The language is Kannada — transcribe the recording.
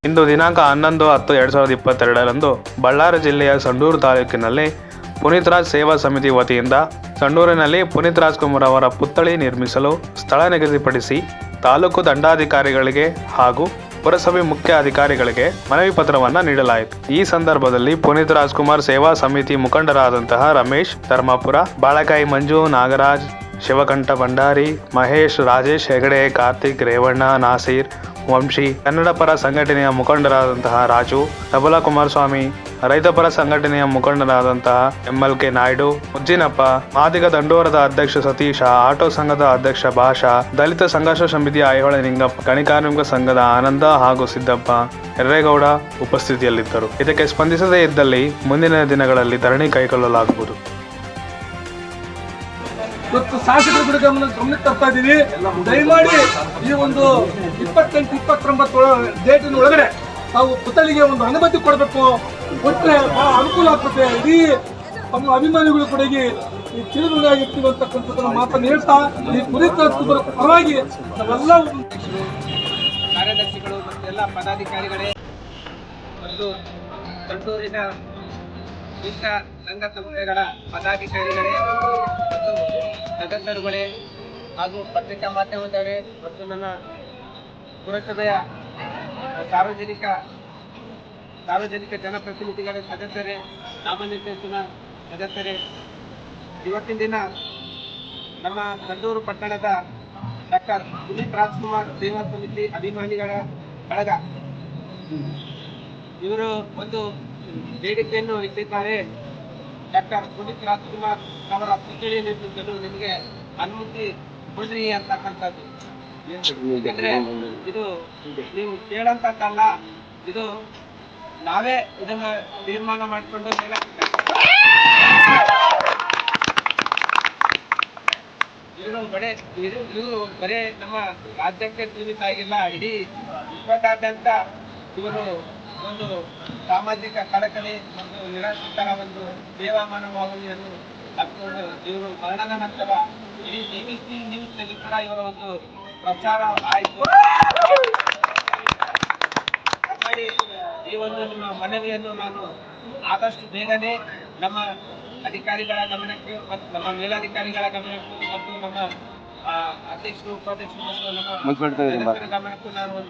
ಇಂದು ದಿನಾಂಕ 11/10/2022ರಂದು ಬಳ್ಳಾರಿ ಜಿಲ್ಲೆಯ ಸಂಡೂರು ತಾಲೂಕಿನಲ್ಲಿ ಪುನೀತ್ ರಾಜ್ ಸೇವಾ ಸಮಿತಿ ವತಿಯಿಂದ ಸಂಡೂರಿನಲ್ಲಿ ಪುನೀತ್ ರಾಜ್ಕುಮಾರ್ ಅವರ ಪುತ್ಥಳಿ ನಿರ್ಮಿಸಲು ಸ್ಥಳ ನಿಗದಿಪಡಿಸಿ ತಾಲೂಕು ದಂಡಾಧಿಕಾರಿಗಳಿಗೆ ಹಾಗೂ ಪುರಸಭೆ ಮುಖ್ಯ ಅಧಿಕಾರಿಗಳಿಗೆ ಮನವಿ ಪತ್ರವನ್ನು ನೀಡಲಾಯಿತು. ಈ ಸಂದರ್ಭದಲ್ಲಿ ಪುನೀತ್ ರಾಜ್ಕುಮಾರ್ ಸೇವಾ ಸಮಿತಿ ಮುಖಂಡರಾದಂತಹ ರಮೇಶ್ ಧರ್ಮಾಪುರ, ಬಾಳಕಾಯಿ ಮಂಜು, ನಾಗರಾಜ್, ಶಿವಕಂಠ ಭಂಡಾರಿ, ಮಹೇಶ್, ರಾಜೇಶ್ ಹೆಗಡೆ, ಕಾರ್ತಿಕ್, ರೇವಣ್ಣ, ನಾಸೀರ್, ವಂಶಿ, ಕನ್ನಡ ಪರ ಸಂಘಟನೆಯ ಮುಖಂಡರಾದಂತಹ ರಾಜು, ತಬಲಾ ಕುಮಾರಸ್ವಾಮಿ, ರೈತ ಪರ ಸಂಘಟನೆಯ ಮುಖಂಡರಾದಂತಹ MLK ನಾಯ್ಡು, ಮುಜ್ಜಿನಪ್ಪ, ಮಾದಿಗ ದಂಡೋರದ ಅಧ್ಯಕ್ಷ ಸತೀಶ, ಆಟೋ ಸಂಘದ ಅಧ್ಯಕ್ಷ ಭಾಷಾ, ದಲಿತ ಸಂಘರ್ಷ ಸಮಿತಿ ಐಹೊಳೆ ನಿಂಗಪ್ಪ, ಗಣಿಕಾರ್ಮಿಕ ಸಂಘದ ಆನಂದ ಹಾಗೂ ಸಿದ್ದಪ್ಪ ಎರ್ರೇಗೌಡ ಉಪಸ್ಥಿತಿಯಲ್ಲಿದ್ದರು. ಇದಕ್ಕೆ ಸ್ಪಂದಿಸದೇ ಇದ್ದಲ್ಲಿ ಮುಂದಿನ ದಿನಗಳಲ್ಲಿ ಧರಣಿ ಕೈಗೊಳ್ಳಲಾಗುವುದು. ಇವತ್ತು ಶಾಸಕರ ಗಮನಕ್ಕೆ ತರ್ತಾ ಇದ್ದೀವಿ. ದಯಮಾಡಿ ಈ ಒಂದು 28-29 ಡೇಟಿನ ಒಳಗಡೆ ನಾವು ಪುತ್ಥಳಿಗೆ ಒಂದು ಅನುಮತಿ ಕೊಡಬೇಕು. ಕೊಟ್ಟರೆ ಬಹಳ ಅನುಕೂಲ ಆಗ್ತದೆ. ಇಡೀ ತಮ್ಮ ಅಭಿಮಾನಿಗಳು ಕೂಡ ಈ ಚಿರುರುಣಿಯಾಗಿರ್ತೀವಿ ಅಂತಕ್ಕಂಥದ್ದನ್ನ ಮಾತನ್ನು ಹೇಳ್ತಾ ಈ ಪುನೀತ್ ರಾಜ್ಕುಮಾರ್ ಪರವಾಗಿ ನಾವೆಲ್ಲ ಕಾರ್ಯದರ್ಶಿಗಳು ಮತ್ತು ಎಲ್ಲ ಪದಾಧಿಕಾರಿಗಳೇ ಮತ್ತು ಸಂಡೂರಿನ ವಿವಿಧ ಸಂಘ ಸಂಸ್ಥೆಗಳ ಪದಾಧಿಕಾರಿಗಳೇ ಮತ್ತು ಸದಸ್ಯರುಗಳೇ ಹಾಗೂ ಪತ್ರಿಕಾ ಮಾಧ್ಯಮದವರೇ ಮತ್ತು ನನ್ನ ಪುರಸಭೆಯ ಸಾರ್ವಜನಿಕ ಜನಪ್ರತಿನಿಧಿಗಳ ಸದಸ್ಯರೇ, ಸಾಮಾನ್ಯ ಸದಸ್ಯನ ಸದಸ್ಯರೇ, ಇವತ್ತಿನ ದಿನ ನಮ್ಮ ಸಂಡೂರು ಪಟ್ಟಣದ ಡಾಕ್ಟರ್ ಪುನೀತ್ ರಾಜ್ಕುಮಾರ್ ಸೇವಾ ಸಮಿತಿ ಅಭಿಮಾನಿಗಳ ಬಳಗ ಇವರು ಒಂದು ಬೇಡಿಕೆಯನ್ನು ಇಟ್ಟಿದ್ದಾರೆ. ಡಾಕ್ಟರ್ ಪುನೀತ್ ರಾಜ್ಕುಮಾರ್ ಅವರ ಪುತ್ಥಳಿ ನಿರ್ಮಿಸಲು ನಿಮಗೆ ಅನುಮತಿ ಕೊಡ್ರಿ ಅಂತಕ್ಕಂಥದ್ದು. ಯಾಕಂದ್ರೆ ಇದು ನೀವು ಕೇಳಂತಕ್ಕಲ್ಲ, ಇದು ನಾವೇ ಇದನ್ನ ತೀರ್ಮಾನ ಮಾಡಿಕೊಂಡು ಇವರು ಬರೇ ನಮ್ಮ ರಾಜ್ಯಕ್ಕೆ ಸೀಮಿತ ಆಗಿಲ್ಲ, ಇಡೀ ವಿಶ್ವದಾದ್ಯಂತ ಇವರು ಒಂದು ಸಾಮಾಜಿಕ ಕಳಕಳಿ ಮತ್ತು ನಿರಾಶ್ರಿತರ ಒಂದು ಸೇವಾ ಮನೋಭಾವನೆಯನ್ನು ತಪ್ಪಿಕೊಂಡು ಇವರು ಮರಣದ ನಂತರ ಇಡೀ BBC ನ್ಯೂಸ್ ನಲ್ಲಿ ಕೂಡ ಇವರ ಒಂದು ಪ್ರಚಾರ ಆಯಿತು. ಈ ಒಂದು ನಿಮ್ಮ ಮನವಿಯನ್ನು ನಾನು ಆದಷ್ಟು ಬೇಗನೆ ನಮ್ಮ ಅಧಿಕಾರಿಗಳ ಗಮನಕ್ಕೆ ಮತ್ತು ನಮ್ಮ ಮೇಲಾಧಿಕಾರಿಗಳ ಗಮನಕ್ಕೆ ಮತ್ತು ನಮ್ಮ ಅಧ್ಯಕ್ಷರು, ಉಪಾಧ್ಯಕ್ಷರು ಮತ್ತು ನಮ್ಮ ಗಮನಕ್ಕೂ ನಾನು